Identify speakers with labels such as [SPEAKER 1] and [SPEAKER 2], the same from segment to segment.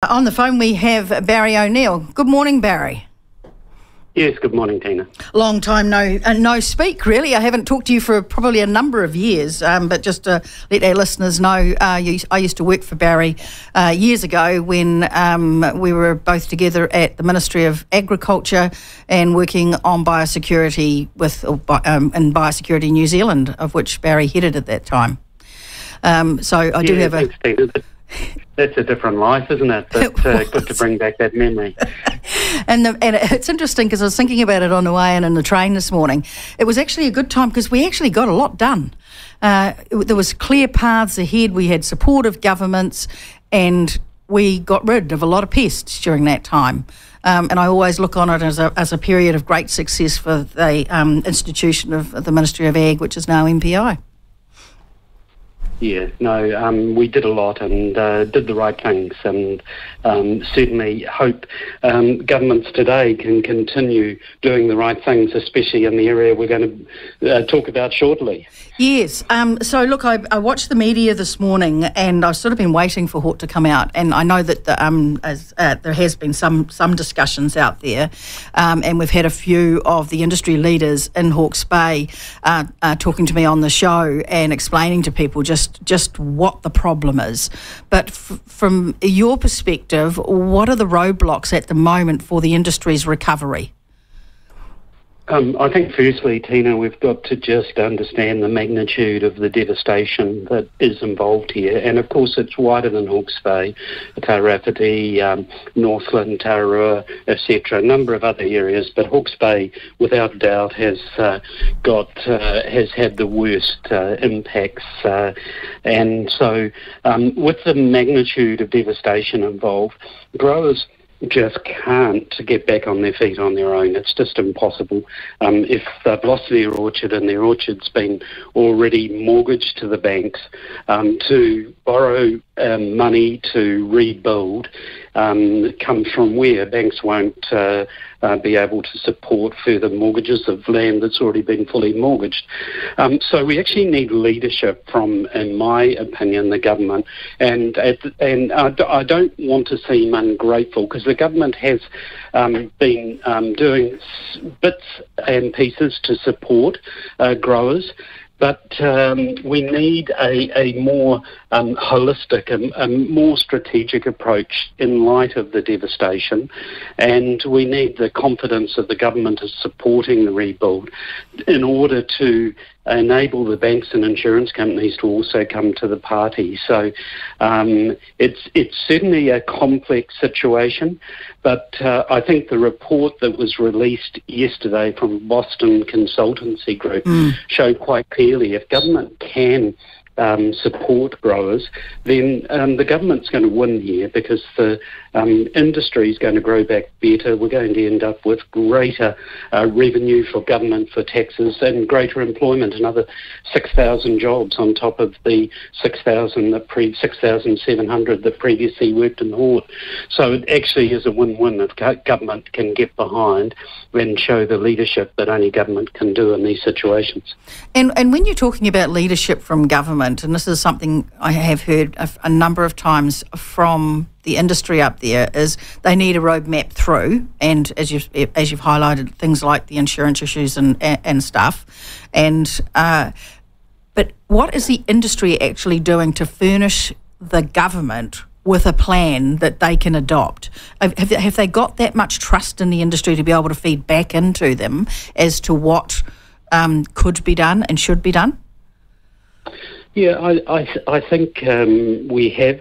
[SPEAKER 1] On the phone we have Barry ONeill. Good morning, Barry.
[SPEAKER 2] Yes, good morning, Tina.
[SPEAKER 1] Long time no speak, really. I haven't talked to you for probably a number of years, but just to let our listeners know, I used to work for Barry years ago when we were both together at the Ministry of Agriculture and working on biosecurity in Biosecurity New Zealand, of which Barry headed at that time. So I do have
[SPEAKER 2] thanks, Tina. That's a different life, isn't it? But good to bring back that memory.
[SPEAKER 1] And it's interesting because I was thinking about it on the way in the train this morning. It was actually a good time because we actually got a lot done. There was clear paths ahead. We had supportive governments and we got rid of a lot of pests during that time. And I always look on it as a period of great success for the institution of the Ministry of Ag, which is now MPI.
[SPEAKER 2] Yeah, no, we did a lot and did the right things, and certainly hope governments today can continue doing the right things, especially in the area we're going to talk about shortly.
[SPEAKER 1] Yes. So look, I watched the media this morning, and I've sort of been waiting for Hawke to come out, and I know that there has been some discussions out there, and we've had a few of the industry leaders in Hawke's Bay talking to me on the show and explaining to people just what the problem is. But from your perspective, what are the roadblocks at the moment for the industry's recovery?
[SPEAKER 2] I think firstly, Tina, we've got to just understand the magnitude of the devastation that is involved here. And of course, it's wider than Hawke's Bay, Tairāwhiti, Northland, Tararua, etc., a number of other areas. But Hawke's Bay, without doubt, has had the worst impacts. And so with the magnitude of devastation involved, growers just can't get back on their feet on their own. It's just impossible. If they've lost their orchard and their orchard's been already mortgaged to the banks, to borrow money to rebuild comes from where? Banks won't be able to support further mortgages of land that's already been fully mortgaged. So we actually need leadership from, in my opinion, the government. And I don't want to seem ungrateful, because the government has been doing bits and pieces to support growers. But we need a more holistic, a more strategic approach in light of the devastation, and we need the confidence of the government as supporting the rebuild in order to enable the banks and insurance companies to also come to the party. So it's certainly a complex situation, but I think the report that was released yesterday from Boston Consultancy Group showed quite clearly if government can support growers, then the government's going to win here, because the industry is going to grow back better. We're going to end up with greater revenue for government for taxes and greater employment, another 6,000 jobs on top of the 6,700 that previously worked in the Hort. So it actually is a win-win if government can get behind and show the leadership that only government can do in these situations.
[SPEAKER 1] And when you're talking about leadership from government, and this is something I have heard a number of times from the industry up there, is they need a roadmap through, and as you've highlighted, things like the insurance issues and stuff. And but what is the industry actually doing to furnish the government with a plan that they can adopt? Have they got that much trust in the industry to be able to feed back into them as to what could be done and should be done?
[SPEAKER 2] Yeah, I think we have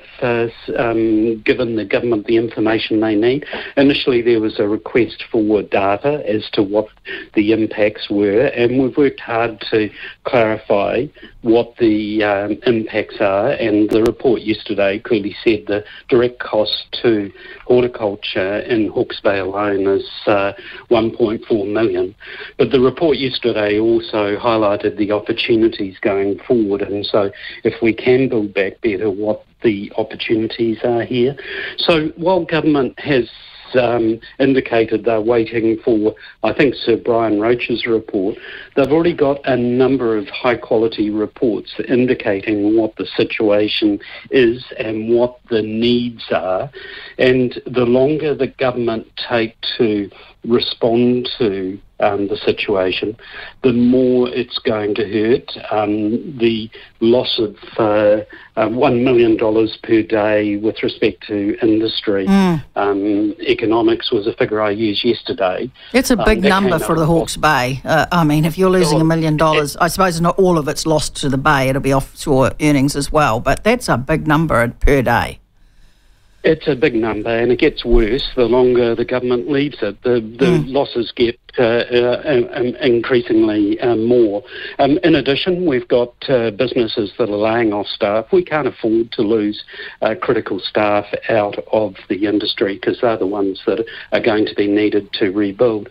[SPEAKER 2] given the government the information they need. Initially, there was a request for data as to what the impacts were, and we've worked hard to clarify what the impacts are, and the report yesterday clearly said the direct cost to horticulture in Hawke's Bay alone is 1.4 million. But the report yesterday also highlighted the opportunities going forward, and so if we can build back better, what the opportunities are here. So while government has indicated they're waiting for, I think, Sir Brian Roach's report. They've already got a number of high-quality reports indicating what the situation is and what the needs are. And the longer the government take to respond to the situation, the more it's going to hurt. The loss of $1 million per day with respect to industry economics was a figure I used yesterday.
[SPEAKER 1] It's a big number for the Hawke's Bay. I mean, if you're losing $1 million, I suppose not all of it's lost to the Bay. It'll be offshore earnings as well, but that's a big number per day.
[SPEAKER 2] It's a big number, and it gets worse the longer the government leaves it. The losses get increasingly more. In addition, we've got businesses that are laying off staff. We can't afford to lose critical staff out of the industry because they're the ones that are going to be needed to rebuild.